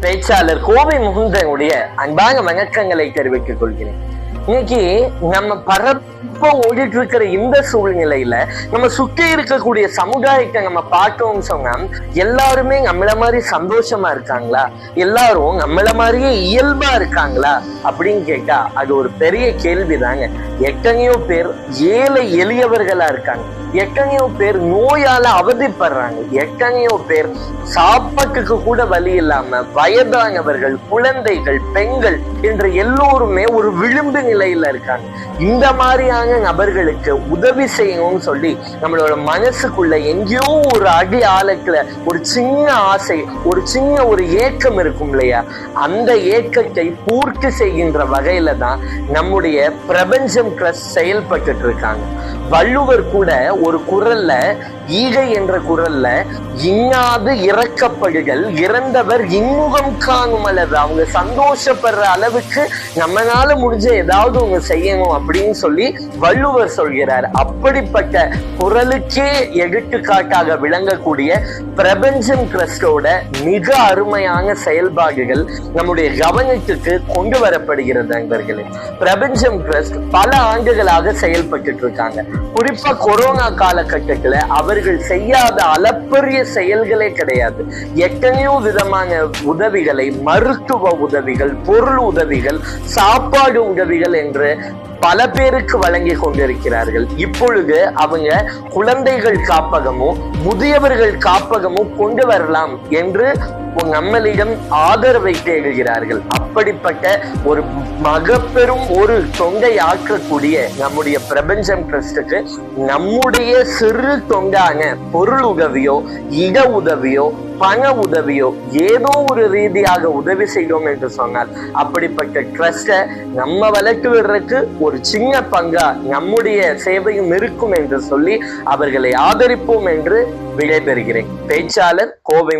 பேச்சாளர் கோவை முகுந்தனுடைய அன்பான வணக்கங்களை தெரிவித்துக் கொள்கிறேன். இன்னைக்கு நம்ம பரப்ப ஓடிட்டு இருக்கிற இந்த சூழ்நிலையில நம்ம சுற்றி இருக்கக்கூடிய சமுதாயத்தை நம்ம பார்த்தோம்னு சொன்னா எல்லாருமே நம்மள மாதிரி சந்தோஷமா இருக்காங்களா, எல்லாரும் நம்மள மாதிரியே இயல்பா இருக்காங்களா அப்படின்னு கேட்டா அது ஒரு பெரிய கேள்விதாங்க. எத்தனையோ பேர் ஏழை எளியவர்களா இருக்காங்க, எத்தனையோ பேர் நோயால அவதிப்படுறாங்க, எத்தனையோ பேர் சாப்பாட்டுக்கு கூட வழி இல்லாம வயதானவர்கள், குழந்தைகள், பெண்கள் என்று எல்லோருமே ஒரு விளிம்பு நிலையில இருக்காங்க. இந்த மாதிரியான நபர்களுக்கு உதவி செய்யணும்னு சொல்லி நம்மளோட மனசுக்குள்ள எங்கேயோ ஒரு அடி ஆழத்துல ஒரு சின்ன ஆசை, ஒரு சின்ன ஒரு ஏக்கம் இருக்கும் இல்லையா, அந்த ஏக்கத்தை பூர்த்தி செய்கின்ற வகையில தான் நம்முடைய பிரபஞ்சம் ட்ரஸ்ட் செயல்பட்டு இருக்காங்க. வள்ளுவர் கூட ஒரு குரல்ல, ஈகை என்ற குரல்ல, இன்னாது இறக்கப்படுதல் இறந்தவர் இன்முகம் காணும் அளவு, அவங்க சந்தோஷப்படுற அளவுக்கு நம்மளால முடிஞ்ச ஏதாவது அவங்க செய்யணும் அப்படின்னு சொல்லி வள்ளுவர் சொல்கிறார். அப்படிப்பட்ட குரலுக்கே எடுத்துக்காட்டாக விளங்கக்கூடிய பிரபஞ்சம் ட்ரஸ்டோட மிக அருமையான செயல்பாடுகள் நம்முடைய கவனத்துக்கு கொண்டு வரப்படுகிறது நண்பர்களே. பிரபஞ்சம் ட்ரஸ்ட் பல ஆண்டுகளாக செயல்பட்டு இருக்காங்க. குறிப்பா கொரோனா காலகட்டத்துல அவர்கள் செய்யாத அளப்பரிய செயல்களே கிடையாது. எத்தனையோ விதமான உதவிகளை, மருத்துவ உதவிகள், பொருள் உதவிகள், சாப்பாடு உதவிகள் என்று பல பேருக்கு வழங்கி கொண்டிருக்கிறார்கள். இப்பொழுது அவங்க குழந்தைகள் காப்பகமோ முதியவர்கள் காப்பகமோ கொண்டு வரலாம் என்று நம்மளிடம் ஆதரவை தேடுகிறார்கள். அப்படிப்பட்ட ஒரு மகப்பெரும் ஒரு தொண்டை ஆற்றக்கூடிய நம்முடைய பிரபஞ்சம் ட்ரஸ்டுக்கு நம்முடைய சிறு தொண்டான பொருள் உதவியோ, இட உதவியோ, பண உதவியோ, ஏதோ ஒரு ரீதியாக உதவி செய்தோம் என்று சொன்னால் அப்படிப்பட்ட ட்ரஸ்டை நம்ம வளர்த்து விடுறதுக்கு ஒரு சின்ன பங்கா நம்முடைய சேவையும் இருக்கும் என்று சொல்லி அவர்களை ஆதரிப்போம் என்று விடைபெறுகிறேன். பேச்சாளர் கோவை